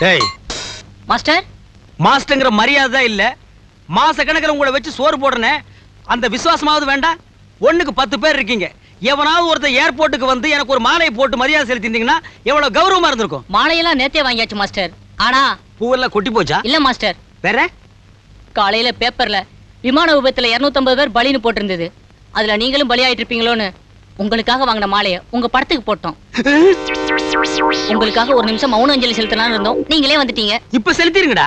டேய் மாஸ்டர், மாஸ்டர்ங்கிற மரியாதை தான் இல்ல. மாச கணக்கில் உங்களை வச்சு சோறு போடுறனே, அந்த விசுவாசமாவது வேண்டாம்? ஒண்ணுக்கு 10 பேர் இருக்கீங்க. எவனாவது ஒருத்தர் ஏர்போர்ட்டுக்கு வந்து எனக்கு ஒரு மாலையை போட்டு மரியாதை செலுத்திருந்தீங்கன்னா எவ்வளவு கௌரவமா இருந்திருக்கும். மாலையெல்லாம் நேத்தே வாங்கியாச்சு மாஸ்டர். ஆனா பூவெல்லாம் கொட்டி போச்சா? இல்ல மாஸ்டர். வேற காலையில பேப்பர்ல விமான விபத்துல 250 பேர் பலின்னு போட்டிருந்தது. அதுல நீங்களும் பலியாயிட்டு இருப்பீங்களோன்னு உங்களுக்காக வாங்கின மாலையை உங்க படத்துக்கு போட்டோம். உங்களுக்காக ஒரு நிமிஷம் மௌன அஞ்சலி செலுத்தலாம்னு இருந்தோம். நீங்களே வந்துட்டீங்க. இப்ப செலுத்திருங்கடா.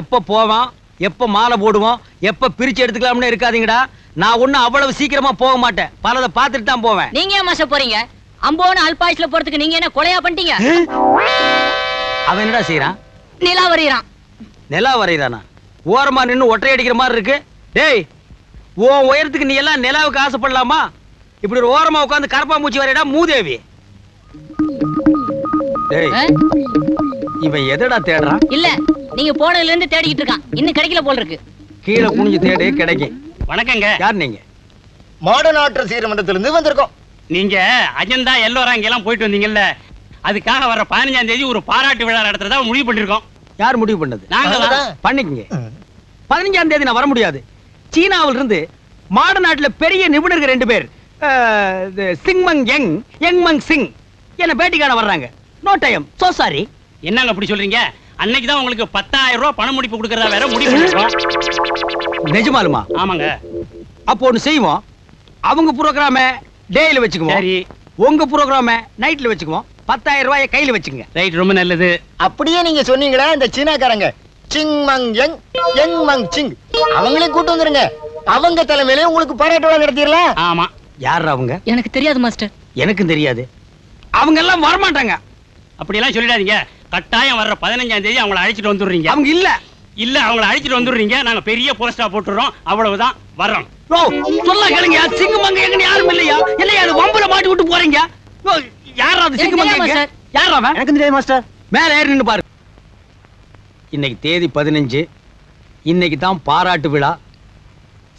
எப்ப போவோம், எப்ப மாலை போடுவோம், எப்ப பிரிச்சு எடுத்துக்கலாம்னு இருக்காதீங்கடா. நான் ஒண்ணும் அவ்வளவு சீக்கிரமா போக மாட்டேன். பலதை பார்த்துட்டு தான் போவேன். நீங்க ஏன் மாஸ்டர் போறீங்க? அம்போன அல்பாயுஸ்ல போறதுக்கு நீங்க என்ன கொலையா பண்ணிட்டீங்க? அவன் என்னடா செய்யறான்? நிலா வரையறான். நிலா வரையறானா? ஓரமா நின்னு ஒற்றை அடிக்கிற மாதிரி இருக்கு. டேய், உன் உயரத்துக்கு நீ எல்லாம் நிலாவுக்கு ஆசைப்படலாமா? இப்படி ஒரு ஓரமா உட்கார்ந்து கரப்பாம்பூச்சி வரையடா மூதேவி. டேய், இவன் எதடா தேடுறான்? இல்ல, நீங்க போனதுல இருந்து தேடிக்கிட்டு இருக்கான். இன்னும் கிடைக்கல போல இருக்கு. கீழே குனிஞ்சு தேடு, கிடைக்கும். வணக்கங்க. யார் நீங்க? மாடர்ன் ஆர்டர் சீரமண்டத்துல இருந்து வந்திருக்கோம். நீங்க அஜந்தா எல்லோராங்க எல்லாம் போயிட்டு வந்தீங்கல்ல, அதுக்காக வர 15ஆம் தேதி ஒரு பாராட்டு விழா நடத்துறதா முடிவு பண்ணிருக்கோம். யார் முடிவு பண்ணது? நாங்க பண்ணிக்கங்க. 15ஆம் தேதி நான் வர முடியாது. சீனாவில இருந்து மாட நாட்டுல பெரிய நிபுணர்கள் 2 பேர், சிங்மங் யங், யங்மங் சிங் என்ன பேட்டி காண வர்றாங்க. No time. So sorry. என்னங்க அப்படி சொல்றீங்க? அன்னைக்கு தான் உங்களுக்கு 10,000 ரூபாய் பண முடிப்பு கொடுக்கறதா வேற முடிவு பண்ணிருக்கோம். நிஜமாலுமா? ஆமாங்க. அப்போ ஒண்ணு செய்வோம். அவங்க புரோகிராம டேல வச்சுக்குவோம். சரி. உங்க புரோகிராம நைட்ல வச்சுக்குவோம். 10,000 ரூபாயை கையில வச்சுங்க. ரைட், ரொம்ப நல்லது. அப்படியே நீங்க சொன்னீங்களா, இந்த சீனாக்காரங்க சிங் மங் யங், யங் மங் சிங் அவங்களே கூட்டு வந்துருங்க. அவங்க தலைமையிலே உங்களுக்கு பாராட்டு விழா நடத்திடலாம். ஆமா. யார் அவங்க? எனக்கு தெரியாது மாஸ்டர். எனக்கும் தெரியாது. அவங்க எல்லாம் வரமாட்டாங்க. அப்படி எல்லாம் சொல்லிடாதீங்க. கட்டாயம் வர்ற 15ஆம் தேதி அவங்களை அழைச்சிட்டு வந்துடுறீங்க. அவங்க இல்ல அவங்களை அழைச்சிட்டு வந்துடுறீங்க. நாங்க பெரிய போஸ்டா போட்டுறோம். அவ்வளவுதான். வர்றோம். சொல்ல கேளுங்க. சிங்கமங்க எங்கன்னு யாரும் இல்லையா? இல்லையா? அது வம்புல மாட்டி விட்டு போறீங்க. யாரா அது சிங்கமங்க? யாரா அவன்? எனக்கு தெரியாது மாஸ்டர். மேல ஏறி நின்னு பாரு. இன்னைக்கு தேதி 15. இன்னைக்கு தான் பாராட்டு விழா.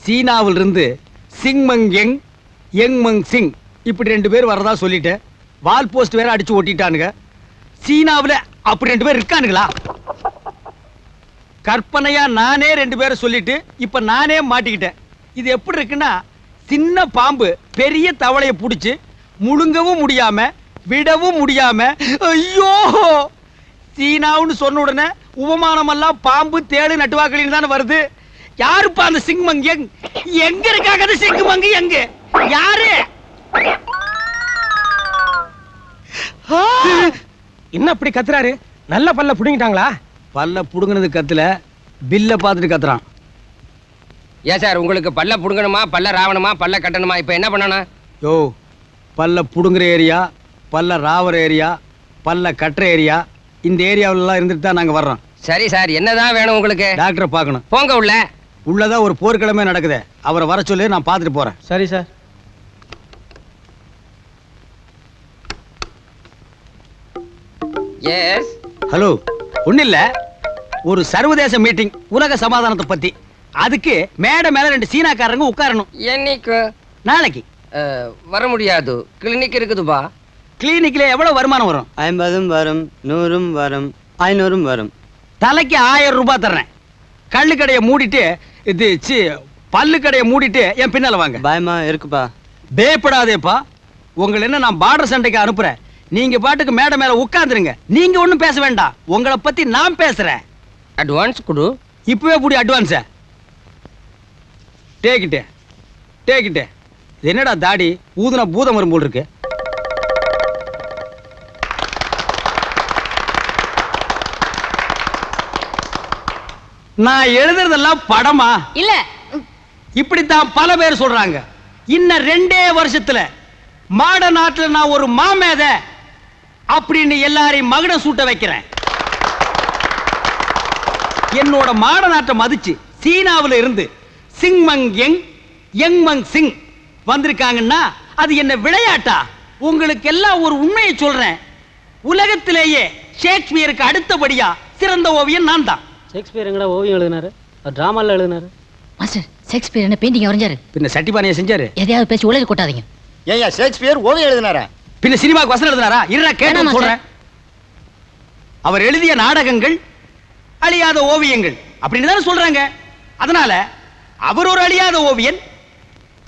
சீனாவில் இருந்து சிங்மங் யங், யங்மங் சிங் இப்படி 2 பேர் வரதா சொல்லிட்டேன். வால் போஸ்ட் வேற அடிச்சு ஒட்டிட்டானுங்க. சீனாவில் அப்படி 2 பேர் இருக்கானுங்களா? கற்பனையா நானே 2 பேரை சொல்லிட்டு இப்ப நானே மாட்டிக்கிட்டேன். இது எப்படி இருக்குன்னா, சின்ன பாம்பு பெரிய தவளையை புடிச்சு முழுங்கவும் முடியாம விடவும் முடியாம, ஐயோ சீனாவுன்னு சொன்ன உடனே உபமானம் எல்லாம் பாம்பு தேடு நட்டுவாக்களின்னு தானே வருது. யாருப்பா அந்த சிங்மங் யங்? எங்க இருக்காங்க அந்த சிங்மங் யங்? யாரு? என்ன அப்படி கத்துறாரு? நல்ல பல்ல புடுங்கிட்டாங்களா? பல்ல புடுங்கினது கத்துல, பில்ல பார்த்துட்டு கத்துறான். ஏன் சார், உங்களுக்கு பல்ல புடுங்கணுமா, பல்ல ராவணுமா, பல்ல கட்டணுமா? இப்ப என்ன பண்ணணும்? யோ, பல்ல புடுங்குற ஏரியா, பல்ல ராவர ஏரியா, பல்ல கட்டுற ஏரியா, இந்த ஏரியாவிலாம் இருந்துட்டு தான் நாங்க வர்றோம். சரி சார், என்னதான் வேணும் உங்களுக்கு? டாக்டரை பார்க்கணும். போங்க உள்ள. உள்ளதான் ஒரு போர்க்கிழமை நடக்குது. அவரை வர சொல்லி நான் பார்த்துட்டு போறேன். சரி சார். எஸ். ஹலோ, ஒன்னும் இல்ல, ஒரு சர்வதேச மீட்டிங் உலக சமாதானத்தை பத்தி. அதுக்கு மேடை மேல 2 சீனாக்காரங்க உட்காரணும். என்னைக்கு? நாளைக்கு. வர முடியாது, கிளினிக் இருக்குதுப்பா. கிளினிக்ல எவ்வளவு வருமானம் வரும்? 50 வரும், 100 வரும், 500 வரும். தலைக்கு 1000 ரூபாய் தர்றேன். கள்ளு கடையை மூடிட்டு, இது பல்லு கடையை மூடிட்டு என் பின்னால வாங்க. பயமா இருக்குப்பா. பயப்படாதேப்பா. உங்களை என்ன நான் பார்டர் சண்டைக்கு அனுப்புறேன். நீங்க பாட்டுக்கு மேடை மேல உட்கார்ந்துருங்க. நீங்க ஒண்ணும் பேச வேண்டாம். உங்களை பத்தி நான் பேசுறேன். அட்வான்ஸ் கொடு. இப்பவே புடி அட்வான்ஸ். டேக்கிட்டு டேக்கிட்டு. என்னடா தாடி ஊதுனா பூதம் வரும் போல் இருக்கு. நான் எழுதுறதெல்லாம் படமா? இல்ல, இப்படித்தான் பல பேர் சொல்றாங்க. இன்னும் 2 வருஷத்துல மாட நாட்டுல நான் ஒரு மாமேத அப்படின்னு எல்லாரையும் மகுடம் சூட்ட வைக்கிறேன். என்னோட மாட நாட்டை மதிச்சு சீனாவில இருந்து சிங்மங் யங், யங்மங் சிங் வந்திருக்காங்கன்னா அது என்ன விளையாட்டா? உங்களுக்கு எல்லாம் ஒரு உண்மையை சொல்றேன். உலகத்திலேயே ஷேக்ஸ்பியருக்கு அடுத்தபடியா சிறந்த ஓவியம் நான் தான். ஷேக்ஸ்பியர் எங்கடா ஓவியம் எழுதினாரு? டிராமால எழுதினாரு. மாஸ்டர், ஷேக்ஸ்பியர் என்ன பெயிண்டிங் வரைஞ்சாரு? பின்ன சட்டிபானையை செஞ்சாரு. எதையாவது பேசி உலக கொட்டாதீங்க. ஏயா ஷேக்ஸ்பியர் ஓவியம் எழுதினாரா? பின்ன சினிமாக்கு வசனம் எழுதினாரா? இருடா கேட்டு சொல்றேன். அவர் எழுதிய நாடகங்கள் அழியாத ஓவியங்கள் அப்படின்னு தானே சொல்றாங்க. அதனால அவர் ஒரு அழியாத ஓவியன்,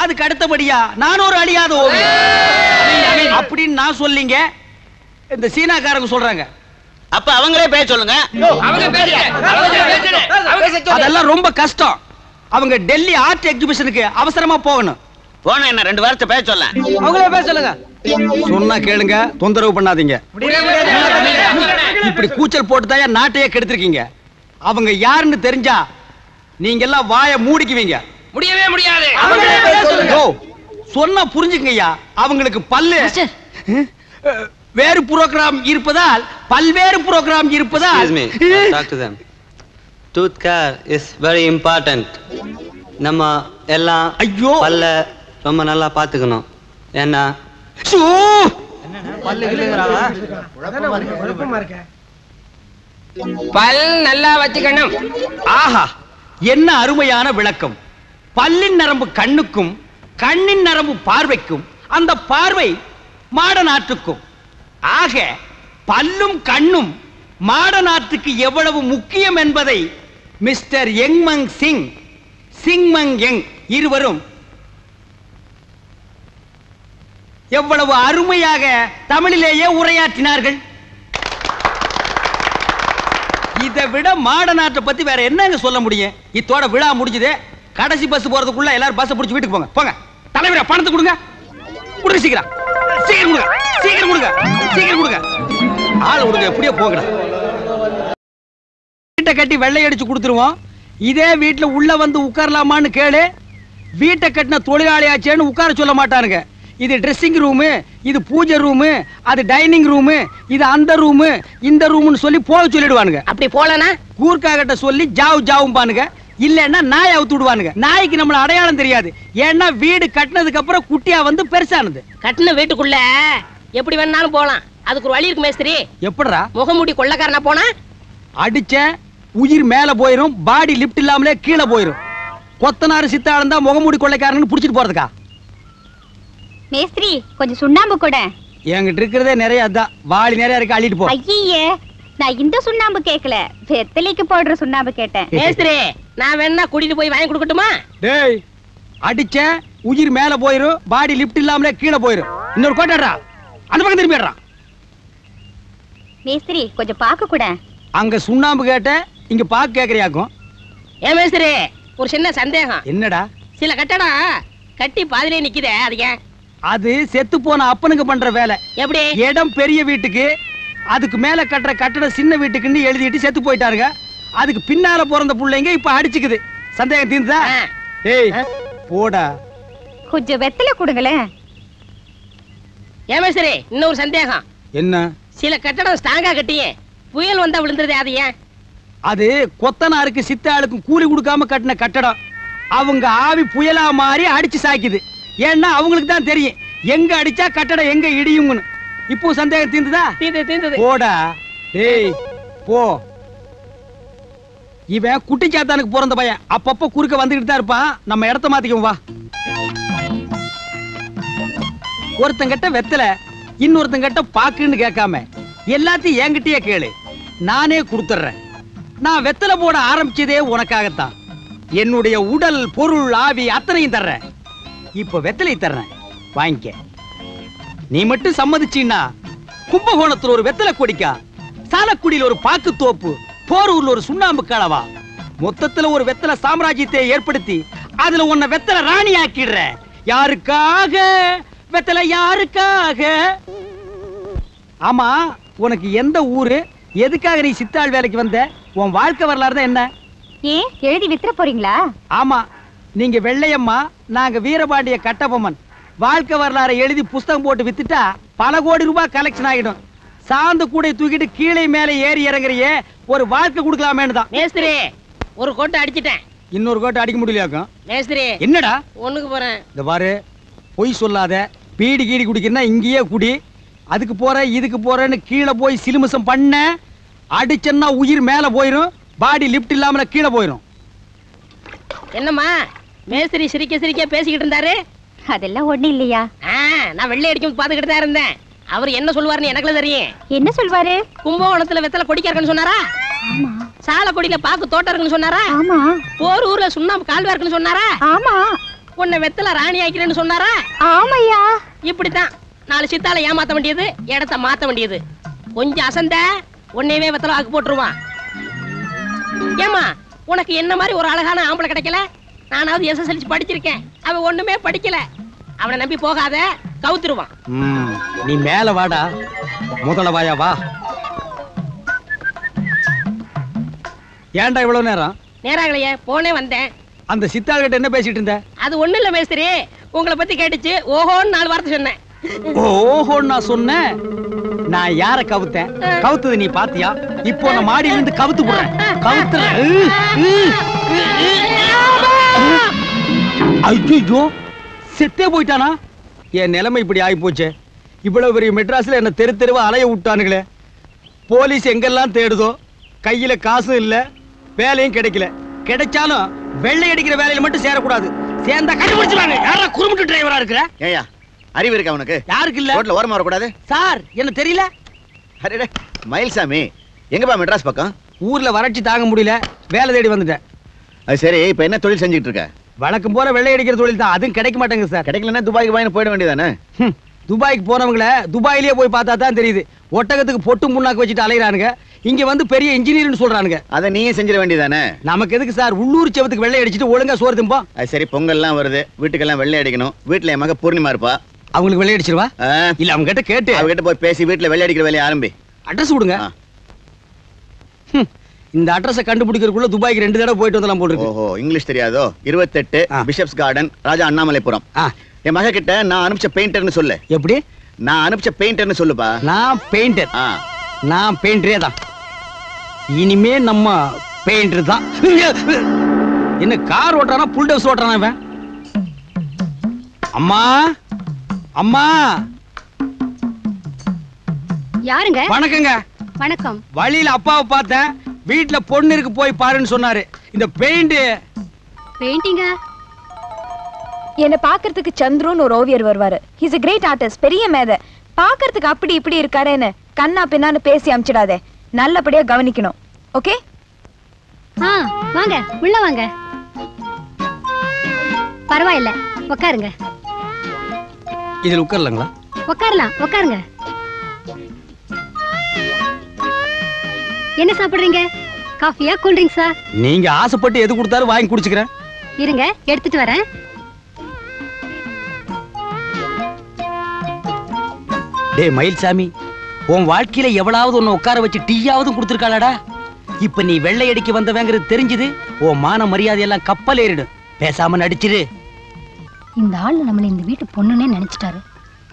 அதுக்கு அடுத்தபடியா நான் ஒரு அழியாத ஓவியன் அப்படின்னு நான் சொல்லிங்க. இந்த சீனாக்காரங்க சொல்றாங்க. அப்ப அவங்களே பேச சொல்லுங்க. அதெல்லாம் ரொம்ப கஷ்டம். அவங்க டெல்லி ஆர்ட் எக்ஸிபிஷனுக்கு அவசரமா போகணும். போன என்ன 2 வாரத்தை பேச சொல்ல. அவங்களே பேச சொல்லுங்க. சொன்னா கேளுங்க, தொந்தரவு பண்ணாதீங்க. இப்படி கூச்சல் போட்டுதான் நாட்டையே கெடுத்திருக்கீங்க. அவங்க யாருன்னு தெரிஞ்சா நீங்க எல்லாம் வாய மூடிக்குவீங்க. முடியவே முடியாது. சொன்னா புரிஞ்சுக்கங்கய்யா. அவங்களுக்கு பல்லு வேறு புரோகிராம் இருப்பதால், பல்வேறு புரோகிராம் இருப்பதால். Excuse me, talk to them. Tooth care is very important. நம்ம எல்லாம் ஐயோ பல்ல ரொம்ப நல்லா பாத்துக்கணும். ஏன்னா பல் நல்லா வச்சுக்கணும். ஆஹா, என்ன அருமையான விளக்கம். பல்லின் நரம்பு கண்ணுக்கும், கண்ணின் நரம்பு பார்வைக்கும், அந்த பார்வை மாட நாட்டுக்கும். ஆக பல்லும் கண்ணும் மாட நாட்டுக்கு எவ்வளவு முக்கியம் என்பதை மிஸ்டர் யங்மங் சிங், சிங்மங் யங் இருவரும் எவ்வளவு அருமையாக தமிழிலேயே உரையாற்றினார்கள். இதை விட மாட நாட்டை பத்தி வேற என்னங்க சொல்ல முடியும்? இத்தோட விழா முடிஞ்சது. கடைசி பஸ் போறதுக்குள்ள எல்லாரும் பஸ் பிடிச்சி வீட்டுக்கு போங்க. போங்க தலைவரே, பணத்தை கொடுங்க. கொடுங்க சீக்கிரம், சீக்கிரம் கொடுங்க, சீக்கிரம் கொடுங்க, சீக்கிரம் கொடுங்க. ஆள் கொடுங்க, எப்படியோ போங்கடா. வீட்டை கட்டி வெள்ளை அடிச்சு கொடுத்துருவோம். இதே வீட்டுல உள்ள வந்து உட்காரலாமான்னு கேளு. வீட்டை கட்டின தொழிலாளியாச்சேன்னு உட்கார சொல்ல மாட்டானுங்க. இது ட்ரெஸ்ஸிங் ரூமு, இது பூஜை ரூமு, அது டைனிங் ரூமு, இது அந்த ரூமு, இந்த ரூம்னு சொல்லி போக சொல்லிடுவானுங்க. அப்படி போலனா கூர்க்காகிட்ட சொல்லி ஜாவு ஜாவும் பானுங்க. இல்லன்னா நாய் அவுத்து விடுவானுங்க. நாய்க்கு நம்மள அடையாளம் தெரியாது. ஏன்னா வீடு கட்டினதுக்கு அப்புறம் குட்டியா வந்து பெருசானது. கட்டின வீட்டுக்குள்ள எப்படி வேணாலும் போலாம். அதுக்கு ஒரு வழி இருக்கு மேஸ்திரி. எப்படிடா? முகமூடி கொள்ளக்காரனா போனா அடிச்ச உயிர் மேல போயிரும், பாடி லிப்ட் இல்லாமலே கீழே போயிரும். கொத்தனாரு சித்தாளம் தான் முகமூடி கொள்ளைக்காரன்னு புடிச்சிட்டு போறதுக்கா? மேஸ்திரி கொஞ்சம் சுண்ணாம்பு கூட. என்கிட்ட இருக்கிறதே நிறைய, அதான் வாளி நிறைய இருக்கு, அள்ளிட்டு போ. ஐயே, நான் இந்த சுண்ணாம்பு கேக்கல, வெத்தலைக்கு போடுற சுண்ணாம்பு கேட்டேன். மேஸ்திரி, நான் வேணா கூட்டிட்டு போய் வாங்கி கொடுக்கட்டுமா? டேய், அடிச்ச உயிர் மேல போயிரும், பாடி லிப்ட் இல்லாமலே கீழே போயிரும். இன்னொரு கோட்டா அந்த பக்கம் திரும்பிடுறா. மேஸ்திரி கொஞ்சம் பாக்க கூட. அங்க சுண்ணாம்பு கேட்ட, இங்க பாக்கு கேக்குறியாக்கும். ஏன் மேஸ்திரி, ஒரு சின்ன சந்தேகம். என்னடா? சில கட்டடம் கட்டி பாதிலே நிக்குதே, அது ஏன்? அது செத்து போன அப்பனுக்கு பண்ற வேலை. எப்படி? இடம் பெரிய வீட்டுக்கு, அதுக்கு மேல கட்டுற கட்டடம் சின்ன வீட்டுக்குன்னு எழுதிட்டு செத்து போயிட்டாருங்க. அதுக்கு பின்னால பிறந்த புள்ளைங்க இப்ப அடிச்சுக்குது. சந்தேகம் தீர்ந்தா? ஏய் போடா. கொஞ்சம் வெத்தலை கொடுங்களேன். ஏன் மேஸ்திரி, இன்னொரு சந்தேகம். என்ன? சில கட்டடம் ஸ்ட்ராங்கா கட்டியே புயல் வந்தா விழுந்துருது, அது ஏன்? அது கொத்தனாருக்கு சித்தாளுக்கும் கூலி கொடுக்காம கட்டின கட்டடம். அவங்க ஆவி புயலா மாறி அடிச்சு சாய்க்குது. ஏன்னா அவங்களுக்கு தான் தெரியும் எங்க அடிச்சா கட்டடம் எங்க இடியும்னு. இப்போ சந்தேகம் தீர்ந்ததா? தீர்ந்தது. போடா. டேய் போ. இவன் குட்டிச்சாத்தானுக்கு பிறந்த பையன். அப்பப்ப குறுக்க வந்துகிட்டு தான் இருப்பான். நம்ம இடத்த மாத்திக்குவோம் வா. ஒருத்தங்கிட்ட வெத்தலை, இன்னொருத்தங்கிட்ட பாக்குன்னு கேட்காம எல்லாத்தையும் என்கிட்டயே கேளு. நானே கொடுத்துறேன். நான் வெத்தலை போட ஆரம்பிச்சதே உனக்காகத்தான். என்னுடைய உடல், பொருள், ஆவி அத்தனையும் தர்றேன். இப்ப வெத்தலை தர்றேன், வாங்கிக்க. நீ மட்டும் சம்மதிச்சீன்னா கும்பகோணத்துல ஒரு வெத்தலை கொடிக்கா, சாலக்குடியில் ஒரு பாக்கு தோப்பு, போரூர்ல ஒரு சுண்ணாம்பு கலவா, மொத்தத்துல ஒரு வெத்தலை சாம்ராஜ்யத்தை ஏற்படுத்தி அதுல உன்னை வெத்தலை ராணி ஆக்கிடுற. யாருக்காக வெத்தலை, யாருக்காக? ஆமா, உனக்கு எந்த ஊரு? எதுக்காக நீ சித்தாள் வேலைக்கு வந்த? உன் வாழ்க்கை வரலாறு தான் என்ன? ஏன் எழுதி வித்துற போறீங்களா? ஆமா, நீங்க வெள்ளையம்மா, நாங்க வீரபாண்டிய கட்டபொம்மன். வாழ்க்கை வரலாறு எழுதி புஸ்தகம் போட்டு வித்துட்டா பல கோடி ரூபாய் கலெக்ஷன் ஆகிடும். சாந்து கூட தூக்கிட்டு கீழே மேலே ஏறி இறங்குறியே, ஒரு வாழ்க்கை கொடுக்கலாமேன்னு தான். மேஸ்திரி, ஒரு கோட்டை அடிச்சிட்டேன். இன்னொரு கோட்டை அடிக்க முடியலையாக்கும். மேஸ்திரி, என்னடா? ஒண்ணுக்கு போறேன். இந்த பாரு, பொய் சொல்லாத. பீடி கீடி குடிக்கிறனா இங்கேயே குடி. அதுக்கு போற இதுக்கு போறேன்னு கீழே போய் சிலுமிசம் பண்ண, அடிச்சன்னா உயிர் மேல போயிரும், பாடி லிப்ட் இல்லாமல கீழே போயிரும். என்னம்மா மேஸ்திரி சிரிக்க சிரிக்க பேசிக்கிட்டு இருந்தாரு? அதெல்லாம் ஒண்ணு இல்லையா. நான் வெள்ளை அடிக்கும் பாத்துக்கிட்டு தான் இருந்தேன். அவர் என்ன சொல்லுவாருன்னு எனக்குல தெரியும். என்ன சொல்வாரு? கும்பகோணத்துல வெத்தலை கொடிக்க இருக்குன்னு சொன்னாரா? ஆமா. சாலக்குடியில பாக்கு தோட்டம் இருக்குன்னு சொன்னாரா? ஆமா. போர் ஊர்ல சுண்ணாம்பு கால்வா இருக்குன்னு சொன்னாரா? ஆமா. உன்னை வெத்தலை ராணி ஆக்கிறேன்னு சொன்னாரா? ஆமையா. இப்படித்தான் 4 சித்தால ஏமாத்த வேண்டியது, இடத்த மாத்த வேண்டியது. கொஞ்சம் அசந்த உன்னையவே வெத்தலை ஆக்கு போட்டுருவான். ஏமா உனக்கு என்ன மாதிரி ஒரு அழகான ஆம்பளை கிடைக்கல? நானாவது SSLC படிச்சிருக்கேன், அவன் ஒண்ணுமே படிக்கல. அவனை நம்பி போகாத, கவுத்துருவான். நீ மேல வாடா, முதல்ல வாயா வா. ஏன்டா இவ்வளவு நேரம்? நேராகலையே, போனே வந்தேன். அந்த சித்தாள் கிட்ட என்ன பேசிட்டு இருந்த? அது ஒண்ணு இல்ல மேஸ்திரி, உங்களை பத்தி கேட்டுச்சு, ஓஹோன்னு 4 வார்த்தை சொன்னேன். ஓஹோன்னு நான் சொன்னேன்? நான் யார கவுத்தேன்? கவுத்தது நீ பாத்தியா? இப்போ நான் மாடியில இருந்து கவுத்து போடுறேன். கவுத்துறேன். ஐயோ, செத்தே போயிட்டானா? என் நிலைமை இப்படி ஆகி போச்சு. இவ்வளவு பெரிய மெட்ராஸ்ல என்ன தெரு தெருவா அலைய விட்டானுங்களே. போலீஸ் எங்கெல்லாம் தேடுதோ, கையில காசும் இல்ல, வேலையும் கிடைக்கல. கிடைச்சாலும் வெள்ளை அடிக்கிற வேலையில மட்டும் சேரக்கூடாது. சேர்ந்தா கண்டுபிடிச்சுவாங்க. யாரா குறுமுட்டு டிரைவரா இருக்கிற? ஏயா அறிவு இருக்கா உனக்கு? யாருக்கு இல்ல? ரோட்ல ஓரமா வரக்கூடாது சார், என்ன தெரியல? அரே மயில்சாமி, எங்கப்பா மெட்ராஸ் பக்கம்? ஊர்ல வறட்சி தாங்க முடியல, வேலை தேடி வந்துட்டேன். அது சரி, இப்ப என்ன தொழில் செஞ்சுட்டு இருக்க? வழக்கம் போற வெள்ளை அடிக்கிற தொழில் தான். அதுவும் கிடைக்க மாட்டேங்குது சார். கிடைக்கலன்னா துபாய்க்கு வாங்கி போயிட வேண்டியதானே? துபாய்க்கு போனவங்கள துபாயிலேயே போய் பார்த்தா தான் தெரியுது. ஒட்டகத்துக்கு பொட்டு முன்னாக்கு வச்சுட்டு அலையறானுங்க. இங்க வந்து பெரிய இன்ஜினியர்னு சொல்றானுங்க. அதை நீயே செஞ்சிட வேண்டியதானே? நமக்கு எதுக்கு சார் உள்ளூர் செவத்துக்கு வெள்ளை அடிச்சிட்டு ஒழுங்கா சோறு திம்போம்? அது சரி, பொங்கல்லாம் வருது, வீட்டுக்கெல்லாம் வெள்ளை அடிக்கணும். வீட்டுல என் மக பூர்ணிமா இருப்பா, அவங்களுக்கு வெள்ளை அடிச்சிருவா? இல்ல அவங்க கிட்ட கேட்டு அவகிட்ட போய் பேசி வீட்டுல வெள்ளை அடிக்கிற வேலையை ஆரம்பி. அட்ரஸ் கொடுங்க. இந்த அட்ரஸை கண்டுபிடிக்கிறதுக்குள்ள துபாய்க்கு 2 தடவை போயிட்டு வந்தலாம் போல இருக்கு. ஓஹோ, இங்கிலீஷ் தெரியாதோ? 28 பிஷப்ஸ் கார்டன், ராஜா அண்ணாமலைபுரம். என் மக கிட்ட நான் அனுப்பிச்ச பெயிண்டர்னு சொல்லு. எப்படி? நான் அனுப்பிச்ச பெயிண்டர்னு சொல்லுப்பா. நான் பெயிண்டர்? நான் பெயிண்டரே தான். இனிமே நம்ம பெயிண்டர் தான். என்ன கார் ஓட்டுறானா புல் டவுஸ் ஓட்டுறானா இவன்? அம்மா அம்மா. யாருங்க? வணக்கங்க. வணக்கம். வழியில அப்பாவை பார்த்தேன், வீட்டுல பொண்ணு இருக்கு போய் பாருன்னு சொன்னாரு. இந்த பெயிண்டிங்க என்ன பாக்குறதுக்கு சந்துருன்னு ஒரு ஓவியர் வருவாரு. ஹீஸ் a great artist, பெரிய மேதை. பாக்குறதுக்கு அப்படி இப்படி இருக்காருன்னு கண்ணா பின்னான்னு பேசி அமிச்சிடாதே. நல்லபடியா கவனிக்கணும். ஓகே? வாங்க உள்ள வாங்க. பரவாயில்ல, உட்காருங்க. இதுல உட்காரலாங்களா? உட்காரலாம், உட்காருங்க. என்ன சாப்பிடுறீங்க? காஃபியா கூல் ட்ரிங்க்ஸா? நீங்க ஆசைப்பட்டு எது கொடுத்தாலும் வாங்கி குடிச்சுக்கிறேன். இருங்க, எடுத்துட்டு வரேன். டேய் மயில்சாமி, உன் வாழ்க்கையில எவ்வளவு உன்னை உட்கார வச்சு டீயாவது கொடுத்துருக்காளடா? இப்ப நீ வெள்ளை அடிக்க வந்தவங்கிறது தெரிஞ்சது, உன் மான மரியாதையெல்லாம் கப்பல் ஏறிடும். பேசாம நடிச்சிரு. இந்த ஆள் நம்மள இந்த வீட்டு பொண்ணுன்னே நினைச்சிட்டாரு.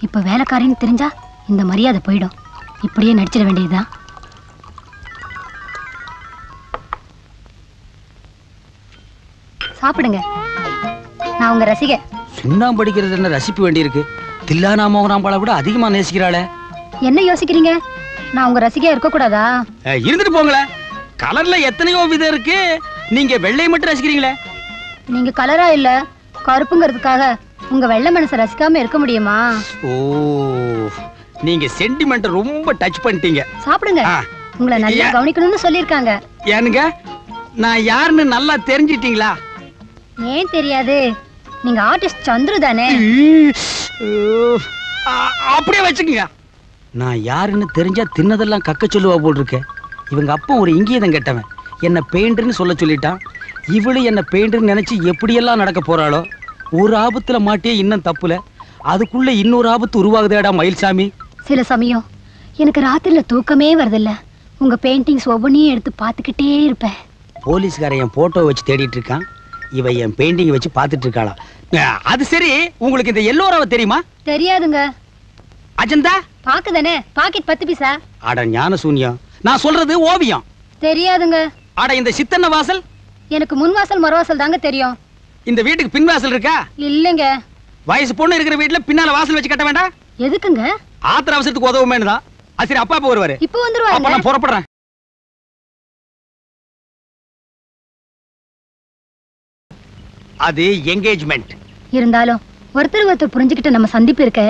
இப்ப வேலைக்காரின்னு தெரிஞ்சா இந்த மரியாதை போயிடும். இப்படியே நடிச்சிட வேண்டியதுதான். சாப்பிடுங்க, நான் உங்க ரசிகை. சுண்ணாம்பு அடிக்கிறது என்ன ரசிப்பு வேண்டி இருக்கு? தில்லானா மோகனாம்பாளை விட அதிகமா நேசிக்கிறாளே. என்ன யோசிக்கிறீங்க? நான் உங்க ரசிகையா இருக்க கூடாதா? இருந்துட்டு போங்களே. கலர்ல எத்தனையோ விதம் இருக்கு, நீங்க வெள்ளை மட்டும் ரசிக்கிறீங்களே. நீங்க கலரா இல்ல கருப்புங்கிறதுக்காக உங்க வெள்ளை மனசை ரசிக்காம இருக்க முடியுமா? ஓ, நீங்க சென்டிமெண்ட் ரொம்ப டச் பண்ணிட்டீங்க. சாப்பிடுங்க, உங்களை நல்லா கவனிக்கணும்னு சொல்லிருக்காங்க. ஏனுங்க, நான் யாருன்னு நல்லா தெரிஞ்சிட்டீங்களா? ஏன் தெரியாது, நீங்க ஆர்டிஸ்ட் சந்துரு தானே? அப்படியே வச்சுக்கங்க. நான் யாருன்னு தெரிஞ்சா தின்னதெல்லாம் கக்க சொல்லுவா போல் இருக்க. இவங்க அப்பா ஒரு இங்கீதம் கெட்டவன், என்ன பெயிண்டர்னு சொல்ல சொல்லிட்டான். இவளு என்ன பெயிண்டர்னு நினைச்சு எப்படியெல்லாம் நடக்க போறாளோ. ஒரு ஆபத்துல மாட்டியே இன்னும் தப்புல, அதுக்குள்ள இன்னொரு ஆபத்து உருவாகுதேடா மயில்சாமி. சில சமயம் எனக்கு ராத்திரில தூக்கமே வருதில்ல. உங்க பெயிண்டிங்ஸ் ஒவ்வொன்றையும் எடுத்து பார்த்துக்கிட்டே இருப்பேன். போலீஸ்காரன் என் போட்டோ வச்சு தேடிட்டு இருக்கான், இவ என் பெயிண்டிங் வச்சு பார்த்துட்டு இருக்காளா? அது சரி, உங்களுக்கு இந்த எல்லோராவை தெரியுமா? தெரியாதுங்க. அஜந்தா பாக்குதானே, பாக்கெட் 10 பைசா. அட ஞான சூன்யம், நான் சொல்றது ஓவியம். தெரியாதுங்க. அட இந்த சித்தன்ன வாசல்? எனக்கு முன் வாசல் மறுவாசல் தாங்க தெரியும். இந்த வீட்டுக்கு பின் வாசல் இருக்கா? இல்லங்க. வயசு பொண்ணு இருக்கிற வீட்டுல பின்னால வாசல் வச்சு கட்ட வேண்டாம்? எதுக்குங்க? ஆத்திர அவசரத்துக்கு உதவுமேனு தான். சரி, அப்பா அப்ப வருவாரு. இப்போ வந்துருவாங்க. அப்ப நான் புறப்படுறேன். அது என்கேஜ்மெண்ட். இருந்தாலும் ஒருத்தர் ஒருத்தர் புரிஞ்சுக்கிட்டு நம்ம சந்திப்பு இருக்க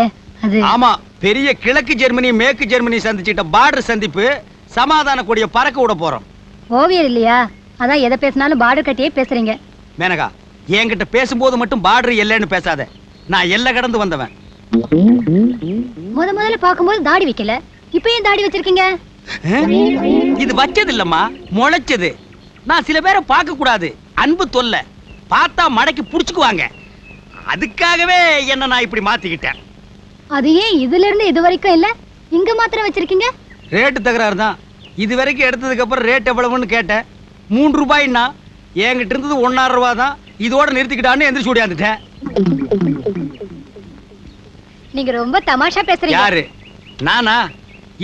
அது. ஆமா, பெரிய கிழக்கு ஜெர்மனி மேற்கு ஜெர்மனி சந்திச்சிட்ட பார்டர் சந்திப்பு சமாதான கொடிய பறக்க விட போறோம். ஓவியர் இல்லையா, அதான் எதை பேசினாலும் பார்டர் கட்டியே பேசுறீங்க. மேனகா, என்கிட்ட பேசும்போது மட்டும் பார்டர் எல்லைன்னு பேசாத. நான் எல்லை கடந்து வந்தவன். முதல்ல பாக்கும்போது தாடி வைக்கல, இப்ப ஏன் தாடி வச்சிருக்கீங்க? இது வச்சது இல்லம்மா, முளைச்சது. நான் சில பேரை பார்க்க கூடாது, அன்பு தொல்லை, பார்த்தா மடக்கி புடிச்சுக்குவாங்க. அதுக்காகவே என்ன நான் இப்படி மாத்திக்கிட்டேன். அது ஏன் இதுல இருந்து இது வரைக்கும் இல்ல, இங்க மாத்திரம் வச்சிருக்கீங்க? ரேட்டு தகராறு தான். இது வரைக்கும் எடுத்ததுக்கு அப்புறம் ரேட் எவ்வளவுன்னு கேட்டேன். 3 ரூபாய்னா என்கிட்ட இருந்தது 1.5 ரூபா தான். இதோட நிறுத்திக்கிட்டான்னு எந்திரிச்சு ஓடியாந்துட்டேன். நீங்க ரொம்ப தமாஷா பேசுறீங்க. யாரு? நானா?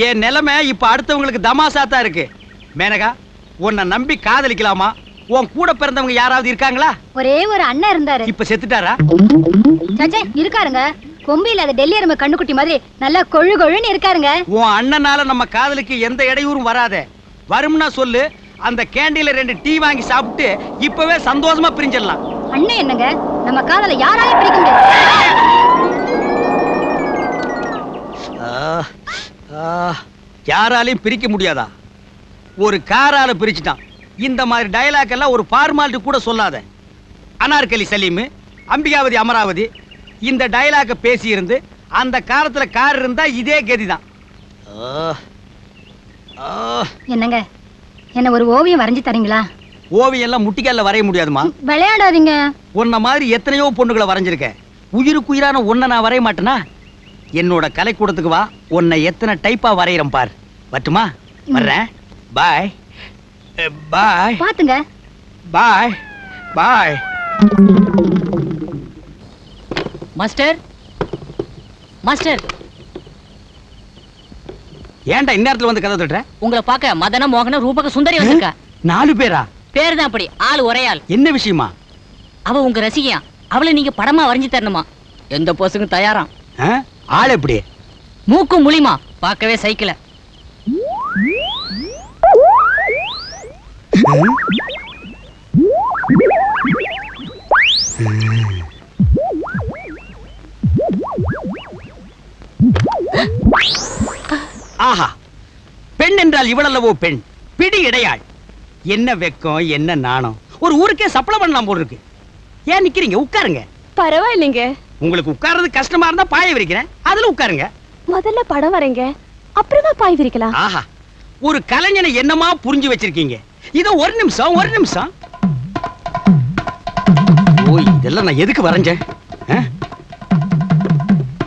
என் நிலைமை இப்ப அடுத்தவங்களுக்கு தமாஷா தான் இருக்கு. மேனகா, உன்னை நம்பி காதலிக்கலாமா? உன் கூட பிறந்தவங்க யாராவது இருக்காங்களா? ஒரே ஒரு அண்ணன் இருந்தாரு. இப்ப செத்துட்டாரா? சச்சே, இருக்காருங்க. கொம்பியில அது டெல்லி எருமை கண்ணுக்குட்டி மாதிரி நல்லா கொழு கொழுன்னு இருக்காருங்க. உன் அண்ணனால நம்ம காதலுக்கு எந்த இடையூறும் வராதே. வரும்னா சொல்லு, அந்த கேண்டீன்ல 2 டீ வாங்கி சாப்பிட்டு இப்பவே சந்தோஷமா பிரிஞ்சிடலாம். அண்ணன் என்னங்க, நம்ம காதலை யாராலையும் பிரிக்க முடியாது. யாராலையும் பிரிக்க முடியாதா? ஒரு காரால பிரிச்சுட்டான். இந்த மாதிரி டயலாக் எல்லாம் ஒரு ஃபார்மாலிட்டி கூட சொல்லாத. அனார்கலி சலீம், அம்பிகாவதி அமராவதி இந்த டயலாக பேசி இருந்து அந்த காலத்துல கார் இருந்தா இதே கதிதான். என்னங்க, என்ன ஒரு ஓவியம் வரைஞ்சு தரீங்களா? ஓவியம் எல்லாம் முட்டிக்கால வரைய முடியாதுமா. விளையாடாதீங்க. உன்ன மாதிரி எத்தனையோ பொண்ணுகளை வரைஞ்சிருக்கேன். உயிருக்குயிரான உன்னை நான் வரைய மாட்டேனா? என்னோட கலைக்கூடத்துக்கு வா, உன்னை எத்தனை டைப்பா வரையறேன் பார். வரட்டுமா? வர்றேன். பாய் பாய். பாத்துங்க. பாய் பாய். மாஸ்டர், மாஸ்டர், ஏன்டா இந்நேரத்துல வந்து கதை தட்டுற? உங்களை பார்க்க மதன மோகன ரூபக சுந்தரி வந்திருக்கா. 4 பேரா? பேர் தான் அப்படி, ஆள் ஒரே ஆள். என்ன விஷயமா? அவ உங்க ரசிகையா, அவளை நீங்க படமா வரைஞ்சு தரணுமா? எந்த போஸுக்கும் தயாராம். ஆள் எப்படி? மூக்கு முழிமா, பார்க்கவே சைக்கிள. ஆஹா, பெண் என்றால் இவளல்லவோ பெண், பிடி இடையாள். என்ன வெக்கம், என்ன நாணம். ஒரு ஊருக்கே சப்ளை பண்ணலாம் போல இருக்கு. ஏன் நிக்கிறீங்க? உட்காருங்க. பரவாயில்லைங்க. உங்களுக்கு உட்கார்றது கஷ்டமா இருந்தா பாய விரிக்கிறேன், அதுல உட்காருங்க. முதல்ல படம் வரைங்க, அப்புறமா பாய் விரிக்கலாம். ஆஹா, ஒரு கலைஞனை என்னமா புரிஞ்சு வச்சிருக்கீங்க. இதோ ஒரு நிமிஷம், ஒரு நிமிஷம். ஓ, இதெல்லாம் நான் எதுக்கு வரைஞ்சேன்?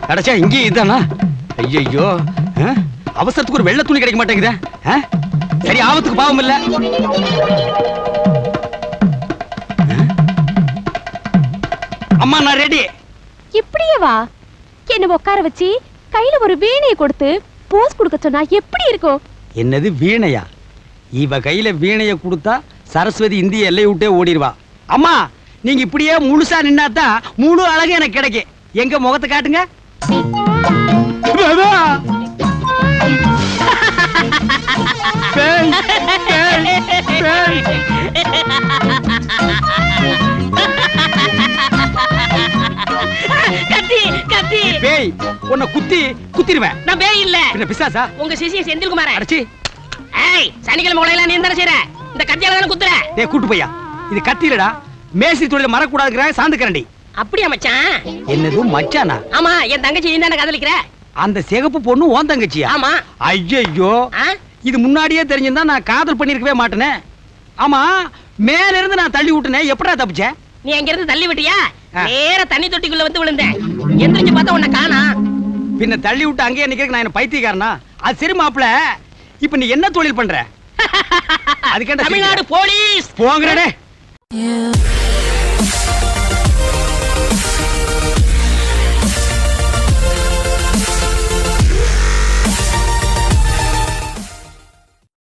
கடைச்சா இங்கே இதானா? ஐயோ, அவசரத்துக்கு ஒரு வெள்ளை துணி கிடைக்க மாட்டேங்குதா? சரி, ஆபத்துக்கு பாவம் இல்ல. அம்மா, நான் ரெடி. இப்படியே வா. என்ன உட்கார வச்சு கையில ஒரு வீணையை கொடுத்து போஸ் கொடுக்க சொன்னா எப்படி இருக்கும்? என்னது வீணையா? இவ கையில வீணையை கொடுத்தா சரஸ்வதி இந்திய எல்லை விட்டே ஓடிடுவா. அம்மா, நீங்க இப்படியே முழுசா நின்னாதான் முழு அழகு எனக்கு கிடைக்கும். எங்க முகத்தை காட்டுங்க. கத்தி கத்தி பேய், உன்னை குத்திடுவேன். நான் பேய் இல்ல. என்ன பிசாசா? உங்க சிசிய செந்தில்குமார. அடச்சி. ஏய், சனிக்கிழமை உலகலாம் நீ என்ன செய்ற? இந்த கத்தியால தான குத்துற. டேய் கூட்டு பையா, இது கத்திலடா. மேஸ்திரி தொழில மறக்கூடாதுங்கற சாந்து கரண்டி. அப்படியே மச்சான். என்னது மச்சானா? ஆமா, என் தங்கச்சி நீ தான காதலிக்கிற. அந்த சிகப்பு பொண்ணு உன் தங்கச்சியா? ஆமா. ஐயோ, இது முன்னாடியே தெரிஞ்சிருந்தா நான் காதல் பண்ணிருக்கவே மாட்டேனே. ஆமா, மேல இருந்து நான் தள்ளி விட்டனே, எப்படா தப்பிச்ச? நீ அங்க இருந்து தள்ளி விட்டியா? நேர தண்ணி தொட்டிக்குள்ள வந்து விழுந்தேன். எந்திரிச்சு பார்த்தா உன்னை காணா. பின்ன தள்ளி விட்டு அங்கேயே நிக்கிறதுக்கு நான் என்ன பைத்தியக்காரனா? அது சரி மாப்ள, இப்ப நீ என்ன தொழில் பண்ற? அதுக்கேண்டா தமிழ்நாடு போலீஸ். போங்கடே.